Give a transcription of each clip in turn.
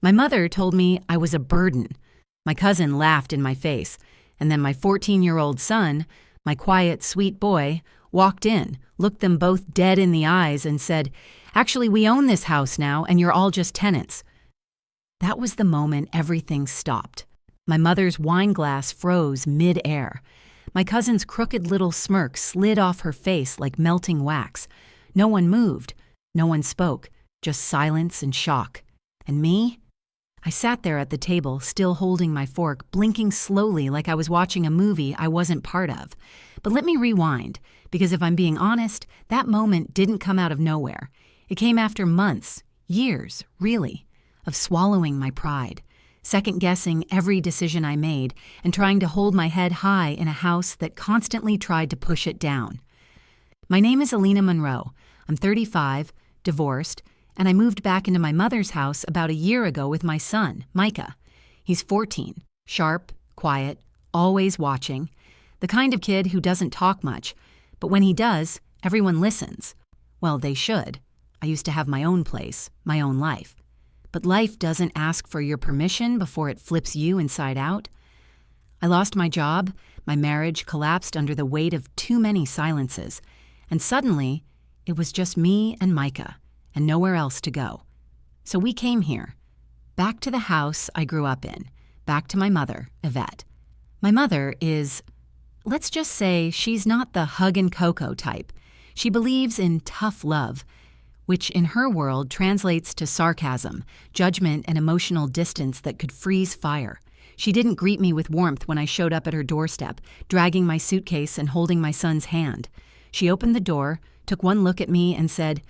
My mother told me I was a burden. My cousin laughed in my face, and then my 14-year-old son, my quiet, sweet boy, walked in, looked them both dead in the eyes, and said, "Actually, we own this house now, and you're all just tenants." That was the moment everything stopped. My mother's wine glass froze mid-air. My cousin's crooked little smirk slid off her face like melting wax. No one moved. No one spoke. Just silence and shock. And me? I sat there at the table, still holding my fork, blinking slowly like I was watching a movie I wasn't part of. But let me rewind, because if I'm being honest, that moment didn't come out of nowhere. It came after months, years, really, of swallowing my pride, second-guessing every decision I made, and trying to hold my head high in a house that constantly tried to push it down. My name is Alina Monroe. I'm 35, divorced, and I moved back into my mother's house about a year ago with my son, Micah. He's 14, sharp, quiet, always watching, the kind of kid who doesn't talk much, but when he does, everyone listens. Well, they should. I used to have my own place, my own life. But life doesn't ask for your permission before it flips you inside out. I lost my job, my marriage collapsed under the weight of too many silences, and suddenly, it was just me and Micah, and nowhere else to go. So we came here, back to the house I grew up in, back to my mother, Yvette. My mother is, let's just say, she's not the hug and cocoa type. She believes in tough love, which in her world translates to sarcasm, judgment, and emotional distance that could freeze fire. She didn't greet me with warmth when I showed up at her doorstep, dragging my suitcase and holding my son's hand. She opened the door, took one look at me, and said,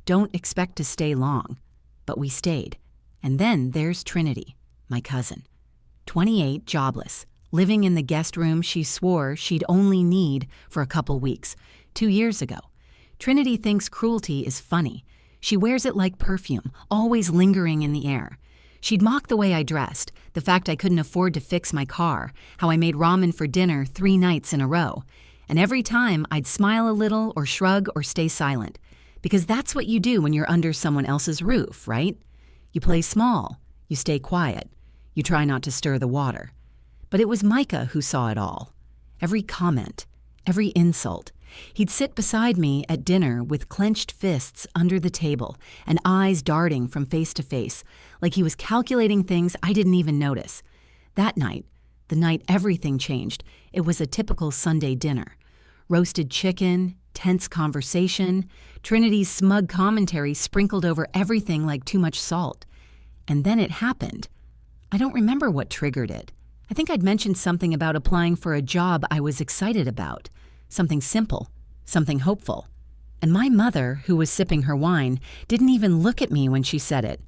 "Don't expect to stay long." But we stayed. And then there's Trinity, my cousin. 28, jobless, living in the guest room she swore she'd only need for a couple weeks, 2 years ago. Trinity thinks cruelty is funny. She wears it like perfume, always lingering in the air. She'd mock the way I dressed, the fact I couldn't afford to fix my car, how I made ramen for dinner 3 nights in a row. And every time I'd smile a little or shrug or stay silent. Because that's what you do when you're under someone else's roof, right? You play small, you stay quiet, you try not to stir the water. But it was Micah who saw it all. Every comment, every insult. He'd sit beside me at dinner with clenched fists under the table and eyes darting from face to face, like he was calculating things I didn't even notice. That night, the night everything changed, it was a typical Sunday dinner. Roasted chicken, tense conversation, Trinity's smug commentary sprinkled over everything like too much salt. And then it happened. I don't remember what triggered it. I think I'd mentioned something about applying for a job I was excited about. Something simple, something hopeful. And my mother, who was sipping her wine, didn't even look at me when she said it.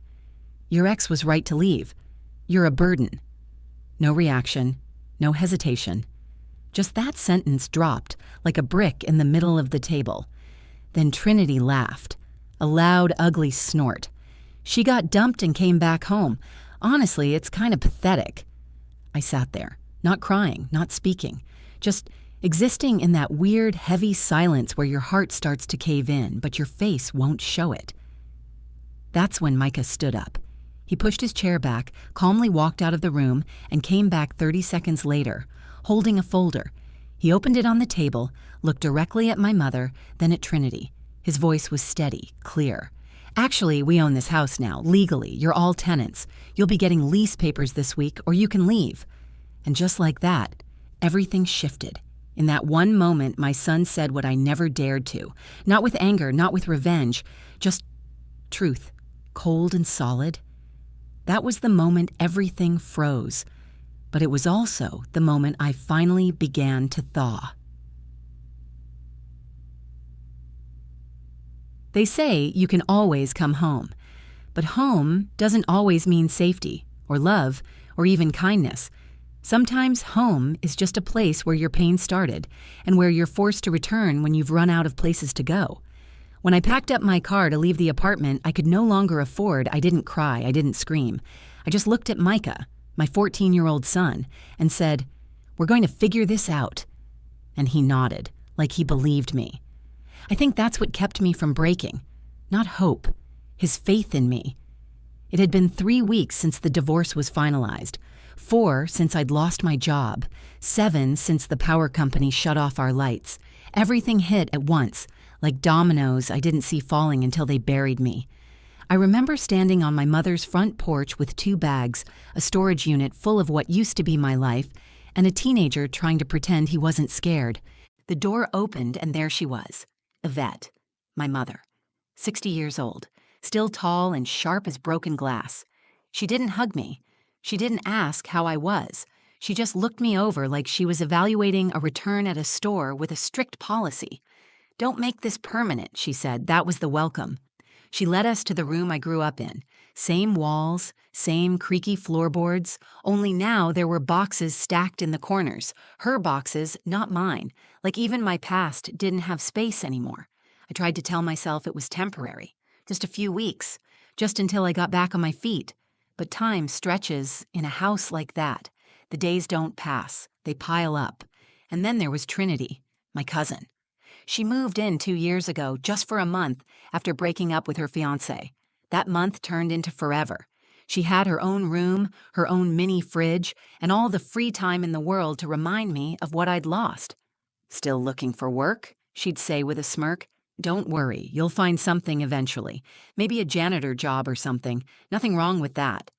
"Your ex was right to leave. You're a burden." No reaction, no hesitation. Just that sentence dropped like a brick in the middle of the table. Then Trinity laughed, a loud, ugly snort. She got dumped and came back home. Honestly, it's kind of pathetic. I sat there, not crying, not speaking, just existing in that weird, heavy silence where your heart starts to cave in, but your face won't show it. That's when Micah stood up. He pushed his chair back, calmly walked out of the room, and came back 30 seconds later, holding a folder. He opened it on the table, looked directly at my mother, then at Trinity. His voice was steady, clear. "Actually, we own this house now, legally. You're all tenants. You'll be getting lease papers this week, or you can leave." And just like that, everything shifted. In that one moment, my son said what I never dared to. Not with anger, not with revenge, just truth, cold and solid. That was the moment everything froze. But it was also the moment I finally began to thaw. They say you can always come home. But home doesn't always mean safety, or love, or even kindness. Sometimes home is just a place where your pain started, and where you're forced to return when you've run out of places to go. When I packed up my car to leave the apartment I could no longer afford, I didn't cry, I didn't scream. I just looked at Micah, my 14-year-old son, and said, "We're going to figure this out." And he nodded, like he believed me. I think that's what kept me from breaking. Not hope, his faith in me. It had been 3 weeks since the divorce was finalized, 4 since I'd lost my job, 7 since the power company shut off our lights. Everything hit at once, like dominoes I didn't see falling until they buried me. I remember standing on my mother's front porch with 2 bags, a storage unit full of what used to be my life, and a teenager trying to pretend he wasn't scared. The door opened and there she was, Yvette, my mother, 60 years old, still tall and sharp as broken glass. She didn't hug me. She didn't ask how I was. She just looked me over like she was evaluating a return at a store with a strict policy. "Don't make this permanent," she said. That was the welcome. She led us to the room I grew up in. Same walls, same creaky floorboards, only now there were boxes stacked in the corners. Her boxes, not mine. Like even my past didn't have space anymore. I tried to tell myself it was temporary. Just a few weeks. Just until I got back on my feet. But time stretches in a house like that. The days don't pass. They pile up. And then there was Trinity, my cousin. She moved in 2 years ago, just for a month, after breaking up with her fiancé. That month turned into forever. She had her own room, her own mini fridge, and all the free time in the world to remind me of what I'd lost. "Still looking for work?" she'd say with a smirk. "Don't worry, you'll find something eventually. Maybe a janitor job or something. Nothing wrong with that."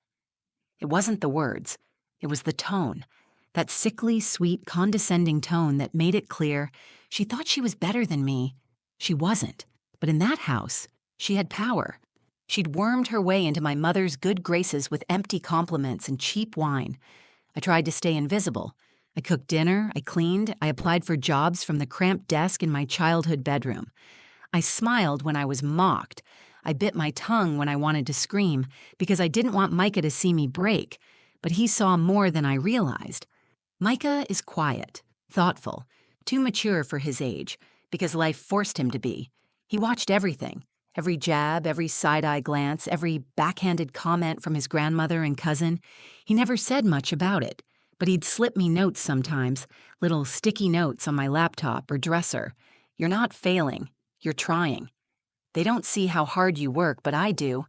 It wasn't the words. It was the tone. That sickly, sweet, condescending tone that made it clear she thought she was better than me. She wasn't. But in that house, she had power. She'd wormed her way into my mother's good graces with empty compliments and cheap wine. I tried to stay invisible. I cooked dinner, I cleaned, I applied for jobs from the cramped desk in my childhood bedroom. I smiled when I was mocked. I bit my tongue when I wanted to scream because I didn't want Micah to see me break, but he saw more than I realized. Micah is quiet, thoughtful, too mature for his age, because life forced him to be. He watched everything, every jab, every side-eye glance, every backhanded comment from his grandmother and cousin. He never said much about it, but he'd slip me notes sometimes, little sticky notes on my laptop or dresser. "You're not failing. You're trying. They don't see how hard you work, but I do.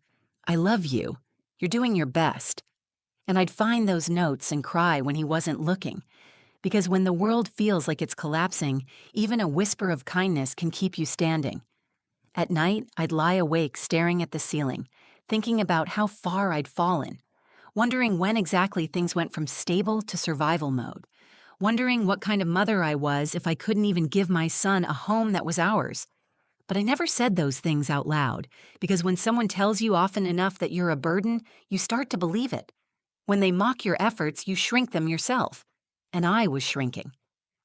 I love you. You're doing your best." And I'd find those notes and cry when he wasn't looking. Because when the world feels like it's collapsing, even a whisper of kindness can keep you standing. At night, I'd lie awake staring at the ceiling, thinking about how far I'd fallen, wondering when exactly things went from stable to survival mode, wondering what kind of mother I was if I couldn't even give my son a home that was ours. But I never said those things out loud, because when someone tells you often enough that you're a burden, you start to believe it. When they mock your efforts, you shrink them yourself. And I was shrinking,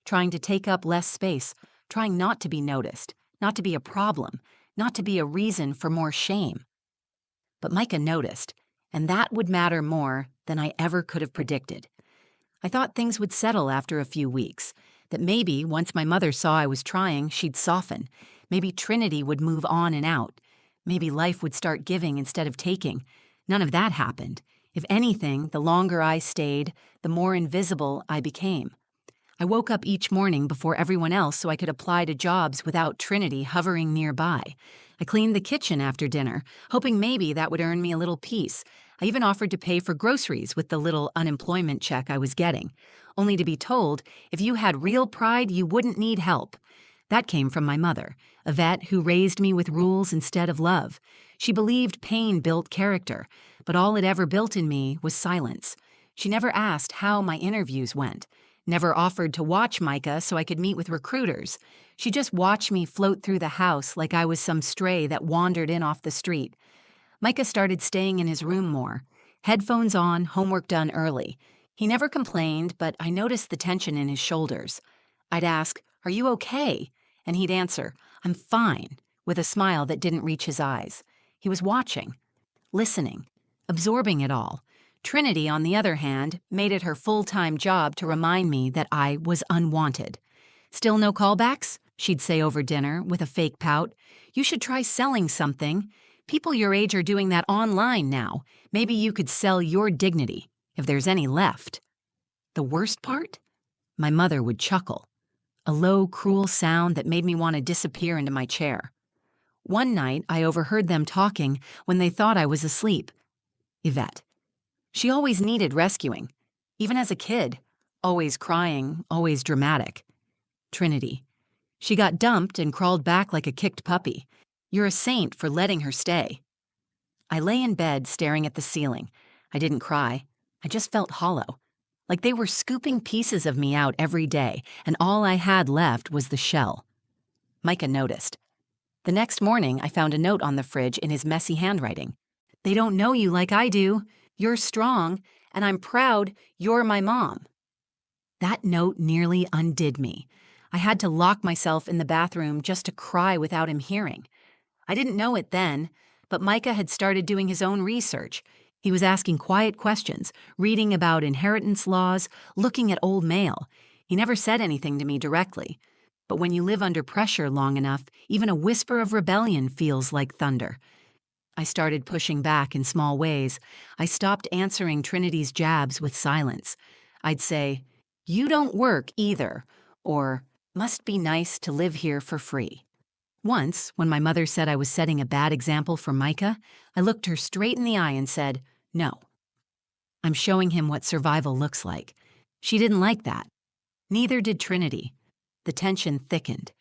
trying to take up less space, trying not to be noticed, not to be a problem, not to be a reason for more shame. But Micah noticed, and that would matter more than I ever could have predicted. I thought things would settle after a few weeks, that maybe once my mother saw I was trying, she'd soften. Maybe Trinity would move on and out. Maybe life would start giving instead of taking. None of that happened. If anything, the longer I stayed, the more invisible I became. I woke up each morning before everyone else so I could apply to jobs without Trinity hovering nearby. I cleaned the kitchen after dinner, hoping maybe that would earn me a little peace. I even offered to pay for groceries with the little unemployment check I was getting, only to be told if you had real pride, you wouldn't need help. That came from my mother, Yvette, who raised me with rules instead of love. She believed pain built character, but all it ever built in me was silence. She never asked how my interviews went, never offered to watch Micah so I could meet with recruiters. She just watched me float through the house like I was some stray that wandered in off the street. Micah started staying in his room more, headphones on, homework done early. He never complained, but I noticed the tension in his shoulders. I'd ask, "Are you okay?" And he'd answer, "I'm fine," with a smile that didn't reach his eyes. He was watching, listening, absorbing it all. Trinity, on the other hand, made it her full-time job to remind me that I was unwanted. "Still no callbacks?" she'd say over dinner with a fake pout. "You should try selling something. People your age are doing that online now. Maybe you could sell your dignity, if there's any left." The worst part? My mother would chuckle. A low, cruel sound that made me want to disappear into my chair. One night, I overheard them talking when they thought I was asleep. Yvette. She always needed rescuing, even as a kid, always crying, always dramatic. Trinity. She got dumped and crawled back like a kicked puppy. You're a saint for letting her stay. I lay in bed staring at the ceiling. I didn't cry. I just felt hollow, like they were scooping pieces of me out every day, and all I had left was the shell. Micah noticed. The next morning, I found a note on the fridge in his messy handwriting. They don't know you like I do. You're strong, and I'm proud you're my mom. That note nearly undid me. I had to lock myself in the bathroom just to cry without him hearing. I didn't know it then, but Micah had started doing his own research. He was asking quiet questions, reading about inheritance laws, looking at old mail. He never said anything to me directly. But when you live under pressure long enough, even a whisper of rebellion feels like thunder. I started pushing back in small ways. I stopped answering Trinity's jabs with silence. I'd say, "You don't work either," or "Must be nice to live here for free." Once, when my mother said I was setting a bad example for Micah, I looked her straight in the eye and said, "No. I'm showing him what survival looks like." She didn't like that. Neither did Trinity. The tension thickened.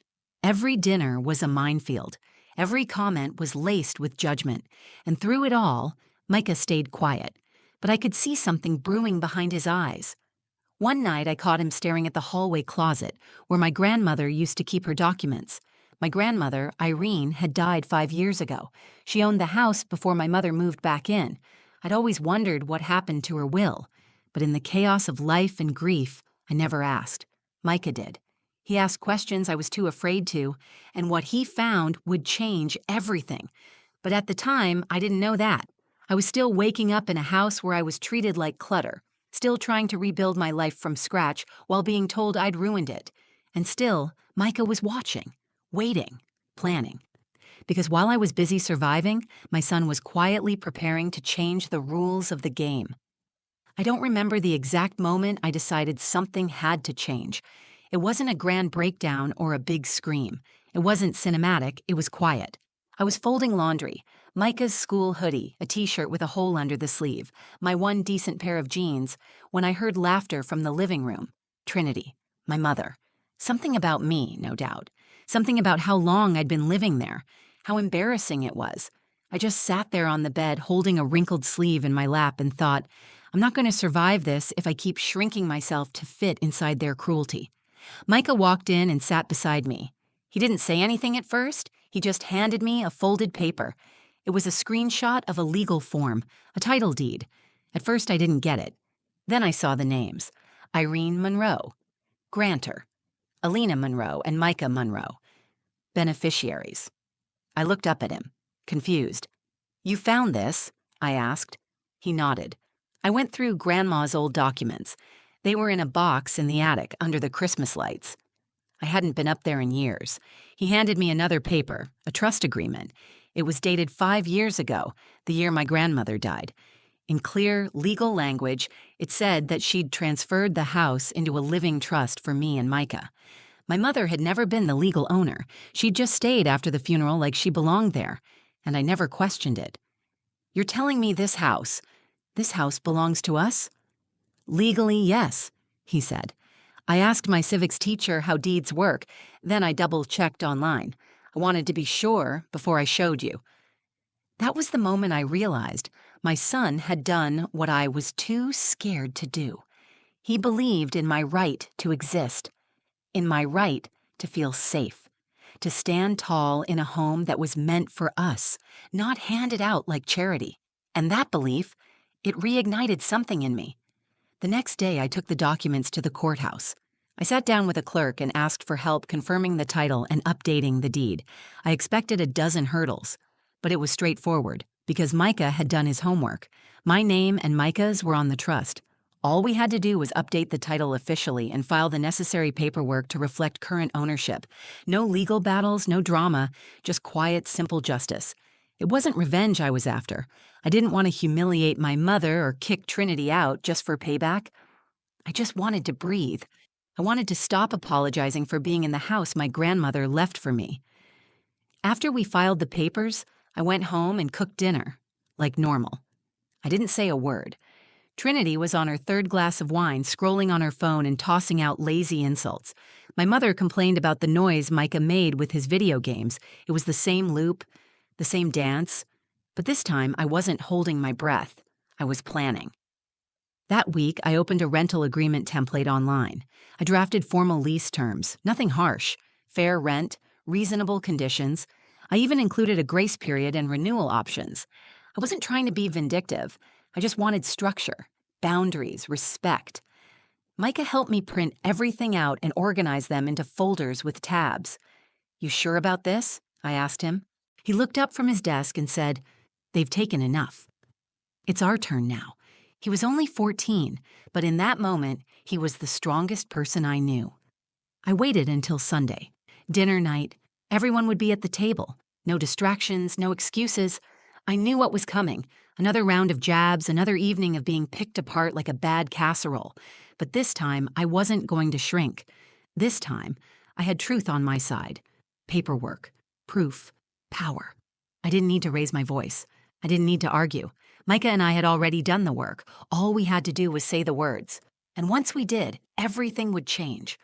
Every dinner was a minefield. Every comment was laced with judgment. And through it all, Micah stayed quiet. But I could see something brewing behind his eyes. One night, I caught him staring at the hallway closet, where my grandmother used to keep her documents. My grandmother, Irene, had died 5 years ago. She owned the house before my mother moved back in. I'd always wondered what happened to her will. But in the chaos of life and grief, I never asked. Micah did. He asked questions I was too afraid to, and what he found would change everything. But at the time, I didn't know that. I was still waking up in a house where I was treated like clutter, still trying to rebuild my life from scratch while being told I'd ruined it. And still, Micah was watching, waiting, planning. Because while I was busy surviving, my son was quietly preparing to change the rules of the game. I don't remember the exact moment I decided something had to change. It wasn't a grand breakdown or a big scream. It wasn't cinematic, it was quiet. I was folding laundry, Micah's school hoodie, a t-shirt with a hole under the sleeve, my one decent pair of jeans, when I heard laughter from the living room. Trinity, my mother. Something about me, no doubt. Something about how long I'd been living there, how embarrassing it was. I just sat there on the bed holding a wrinkled sleeve in my lap and thought, I'm not going to survive this if I keep shrinking myself to fit inside their cruelty. Micah walked in and sat beside me. He didn't say anything at first. He just handed me a folded paper. It was a screenshot of a legal form, a title deed. At first I didn't get it. Then I saw the names. Irene Monroe, grantor. Alina Monroe and Micah Monroe, beneficiaries. I looked up at him, confused. You found this? I asked. He nodded. I went through Grandma's old documents. They were in a box in the attic under the Christmas lights. I hadn't been up there in years. He handed me another paper, a trust agreement. It was dated 5 years ago, the year my grandmother died. In clear, legal language, it said that she'd transferred the house into a living trust for me and Micah. My mother had never been the legal owner. She'd just stayed after the funeral like she belonged there, and I never questioned it. You're telling me this house belongs to us? Legally, yes, he said. I asked my civics teacher how deeds work, then I double-checked online. I wanted to be sure before I showed you. That was the moment I realized my son had done what I was too scared to do. He believed in my right to exist, in my right to feel safe, to stand tall in a home that was meant for us, not handed out like charity. And that belief, it reignited something in me. The next day, I took the documents to the courthouse. I sat down with a clerk and asked for help confirming the title and updating the deed. I expected a dozen hurdles, but it was straightforward because Micah had done his homework. My name and Micah's were on the trust. All we had to do was update the title officially and file the necessary paperwork to reflect current ownership. No legal battles, no drama, just quiet, simple justice. It wasn't revenge I was after. I didn't want to humiliate my mother or kick Trinity out just for payback. I just wanted to breathe. I wanted to stop apologizing for being in the house my grandmother left for me. After we filed the papers, I went home and cooked dinner, like normal. I didn't say a word. Trinity was on her third glass of wine, scrolling on her phone and tossing out lazy insults. My mother complained about the noise Micah made with his video games. It was the same loop, the same dance. But this time, I wasn't holding my breath. I was planning. That week, I opened a rental agreement template online. I drafted formal lease terms, nothing harsh, fair rent, reasonable conditions. I even included a grace period and renewal options. I wasn't trying to be vindictive. I just wanted structure, boundaries, respect. Micah helped me print everything out and organize them into folders with tabs. "You sure about this?" I asked him. He looked up from his desk and said, "They've taken enough. It's our turn now." He was only 14, but in that moment, he was the strongest person I knew. I waited until Sunday. Dinner night. Everyone would be at the table. No distractions, no excuses. I knew what was coming. Another round of jabs, another evening of being picked apart like a bad casserole. But this time, I wasn't going to shrink. This time, I had truth on my side. Paperwork, proof, power. I didn't need to raise my voice. I didn't need to argue. Micah and I had already done the work. All we had to do was say the words. And once we did, everything would change.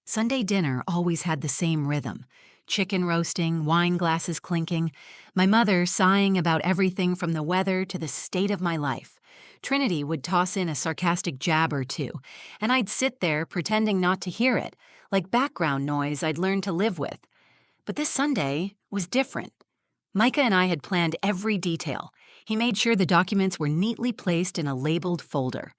Sunday dinner always had the same rhythm. Chicken roasting, wine glasses clinking, my mother sighing about everything from the weather to the state of my life. Trinity would toss in a sarcastic jab or two, and I'd sit there pretending not to hear it, like background noise I'd learned to live with. But this Sunday was different. Micah and I had planned every detail. He made sure the documents were neatly placed in a labeled folder.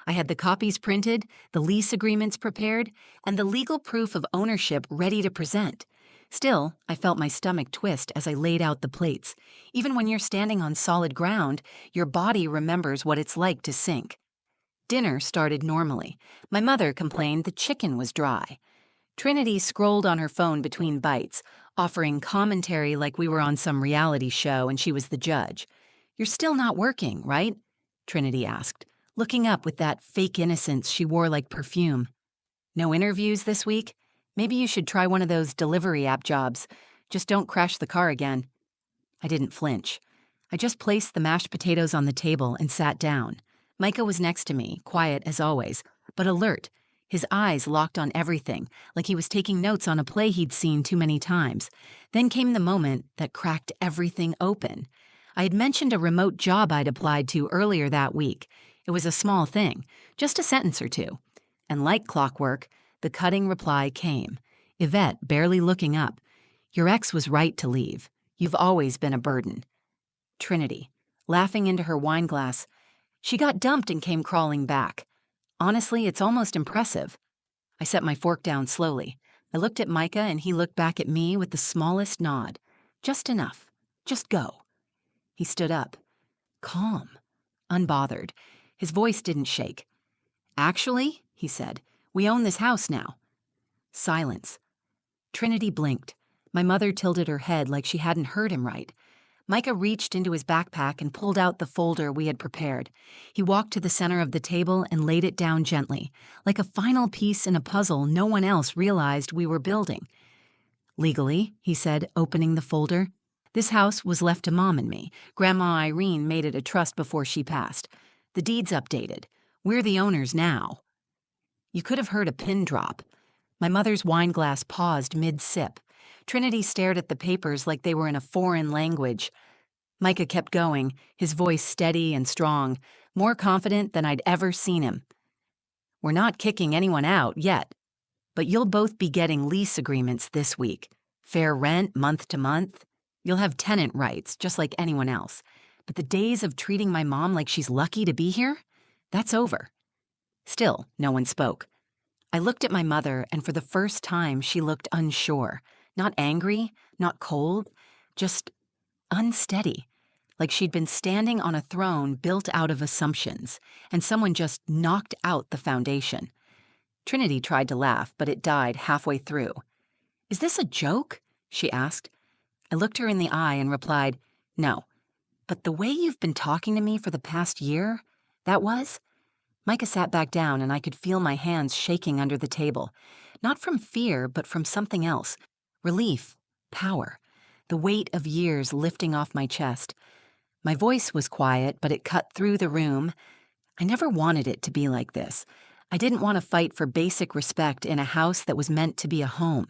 I had the copies printed, the lease agreements prepared, and the legal proof of ownership ready to present. Still, I felt my stomach twist as I laid out the plates. Even when you're standing on solid ground, your body remembers what it's like to sink. Dinner started normally. My mother complained the chicken was dry. Trinity scrolled on her phone between bites, offering commentary like we were on some reality show and she was the judge. "You're still not working, right?" Trinity asked, looking up with that fake innocence she wore like perfume. "No interviews this week? Maybe you should try one of those delivery app jobs. Just don't crash the car again." I didn't flinch. I just placed the mashed potatoes on the table and sat down. Micah was next to me, quiet as always, but alert. His eyes locked on everything, like he was taking notes on a play he'd seen too many times. Then came the moment that cracked everything open. I had mentioned a remote job I'd applied to earlier that week. It was a small thing, just a sentence or two. And like clockwork, the cutting reply came. Yvette, barely looking up. "Your ex was right to leave. You've always been a burden." Trinity, laughing into her wine glass. "She got dumped and came crawling back. Honestly, it's almost impressive." I set my fork down slowly. I looked at Micah and he looked back at me with the smallest nod. Just enough. Just go. He stood up. Calm. Unbothered. His voice didn't shake. "Actually," he said, "we own this house now." Silence. Trinity blinked. My mother tilted her head like she hadn't heard him right. Micah reached into his backpack and pulled out the folder we had prepared. He walked to the center of the table and laid it down gently, like a final piece in a puzzle no one else realized we were building. "Legally," he said, opening the folder, "this house was left to Mom and me. Grandma Irene made it a trust before she passed. The deed's updated. We're the owners now." You could have heard a pin drop. My mother's wine glass paused mid-sip. Trinity stared at the papers like they were in a foreign language. Micah kept going, his voice steady and strong, more confident than I'd ever seen him. "We're not kicking anyone out yet, but you'll both be getting lease agreements this week. Fair rent, month to month. You'll have tenant rights, just like anyone else. But the days of treating my mom like she's lucky to be here, that's over." Still, no one spoke. I looked at my mother, and for the first time, she looked unsure. Not angry, not cold, just unsteady, like she'd been standing on a throne built out of assumptions, and someone just knocked out the foundation. Trinity tried to laugh, but it died halfway through. "Is this a joke?" she asked. I looked her in the eye and replied, "No. But the way you've been talking to me for the past year, that was..." Micah sat back down, and I could feel my hands shaking under the table. Not from fear, but from something else. Relief, power, the weight of years lifting off my chest. My voice was quiet, but it cut through the room. I never wanted it to be like this. I didn't want to fight for basic respect in a house that was meant to be a home.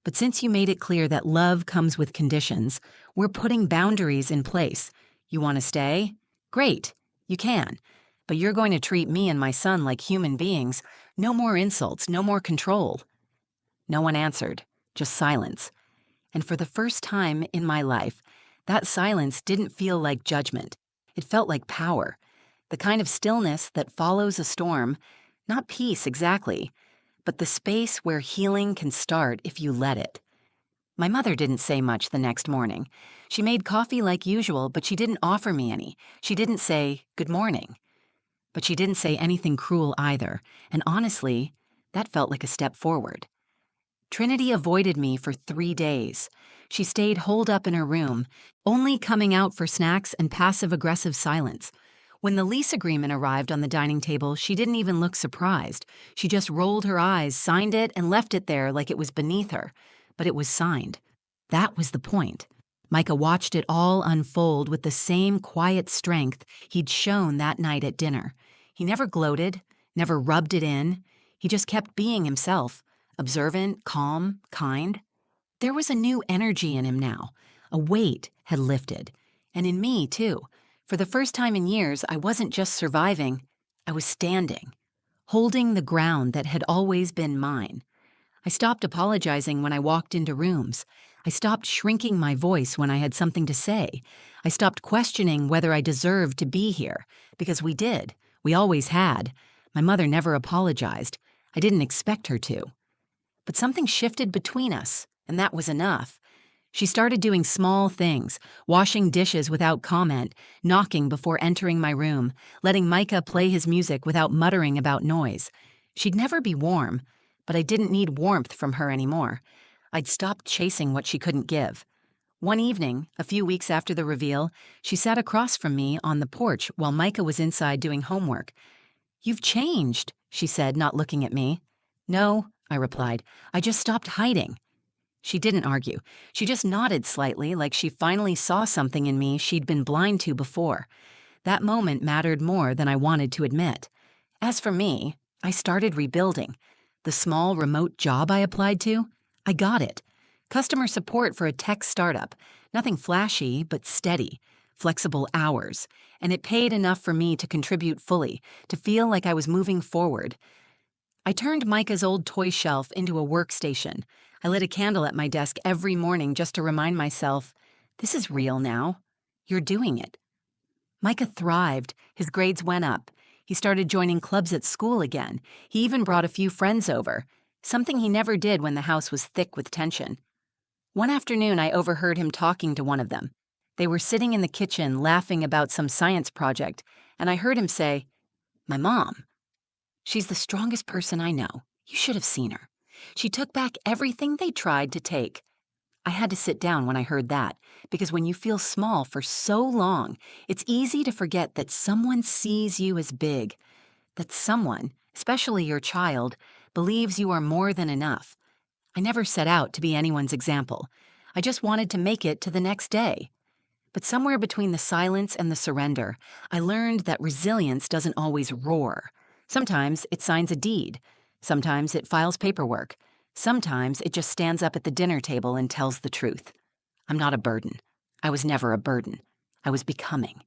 But since you made it clear that love comes with conditions, we're putting boundaries in place. You want to stay? Great, you can. But you're going to treat me and my son like human beings. No more insults, no more control. No one answered, just silence. And for the first time in my life, that silence didn't feel like judgment. It felt like power. The kind of stillness that follows a storm, not peace exactly, but the space where healing can start if you let it. My mother didn't say much the next morning. She made coffee like usual, but she didn't offer me any. She didn't say, "Good morning." But she didn't say anything cruel either, and honestly, that felt like a step forward. Trinity avoided me for 3 days. She stayed holed up in her room, only coming out for snacks and passive-aggressive silence. When the lease agreement arrived on the dining table, she didn't even look surprised. She just rolled her eyes, signed it, and left it there like it was beneath her. But it was signed. That was the point. Micah watched it all unfold with the same quiet strength he'd shown that night at dinner. He never gloated, never rubbed it in. He just kept being himself, observant, calm, kind. There was a new energy in him now. A weight had lifted. And in me, too. For the first time in years, I wasn't just surviving, I was standing, holding the ground that had always been mine. I stopped apologizing when I walked into rooms. I stopped shrinking my voice when I had something to say. I stopped questioning whether I deserved to be here, because we did. We always had. My mother never apologized. I didn't expect her to. But something shifted between us, and that was enough. She started doing small things, washing dishes without comment, knocking before entering my room, letting Micah play his music without muttering about noise. She'd never be warm, but I didn't need warmth from her anymore. I'd stopped chasing what she couldn't give. One evening, a few weeks after the reveal, she sat across from me on the porch while Micah was inside doing homework. "You've changed," she said, not looking at me. "No," I replied. "I just stopped hiding." She didn't argue. She just nodded slightly like she finally saw something in me she'd been blind to before. That moment mattered more than I wanted to admit. As for me, I started rebuilding. The small remote job I applied to, I got it. Customer support for a tech startup. Nothing flashy, but steady. Flexible hours. And it paid enough for me to contribute fully, to feel like I was moving forward. I turned Micah's old toy shelf into a workstation. I lit a candle at my desk every morning just to remind myself, this is real now. You're doing it. Micah thrived. His grades went up. He started joining clubs at school again. He even brought a few friends over, something he never did when the house was thick with tension. One afternoon, I overheard him talking to one of them. They were sitting in the kitchen laughing about some science project, and I heard him say, "My mom. She's the strongest person I know. You should have seen her. She took back everything they tried to take." I had to sit down when I heard that, because when you feel small for so long, it's easy to forget that someone sees you as big, that someone, especially your child, believes you are more than enough. I never set out to be anyone's example. I just wanted to make it to the next day. But somewhere between the silence and the surrender, I learned that resilience doesn't always roar. Sometimes it signs a deed. Sometimes it files paperwork. Sometimes it just stands up at the dinner table and tells the truth. I'm not a burden. I was never a burden. I was becoming.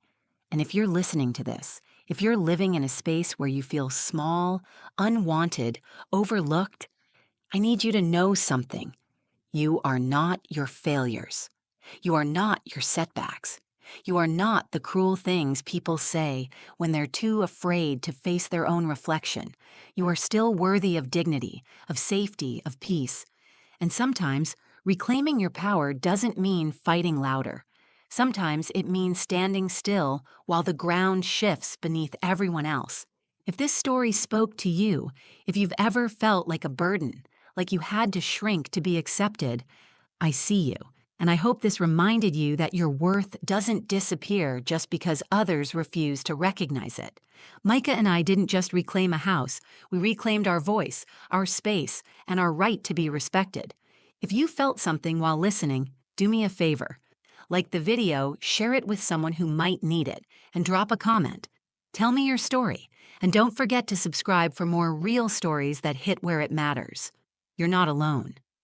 And if you're listening to this, if you're living in a space where you feel small, unwanted, overlooked, I need you to know something. You are not your failures. You are not your setbacks. You are not the cruel things people say when they're too afraid to face their own reflection. You are still worthy of dignity, of safety, of peace. And sometimes, reclaiming your power doesn't mean fighting louder. Sometimes it means standing still while the ground shifts beneath everyone else. If this story spoke to you, if you've ever felt like a burden, like you had to shrink to be accepted, I see you. And I hope this reminded you that your worth doesn't disappear just because others refuse to recognize it. Micah and I didn't just reclaim a house. We reclaimed our voice, our space, and our right to be respected. If you felt something while listening, do me a favor. Like the video, share it with someone who might need it, and drop a comment. Tell me your story, and don't forget to subscribe for more real stories that hit where it matters. You're not alone.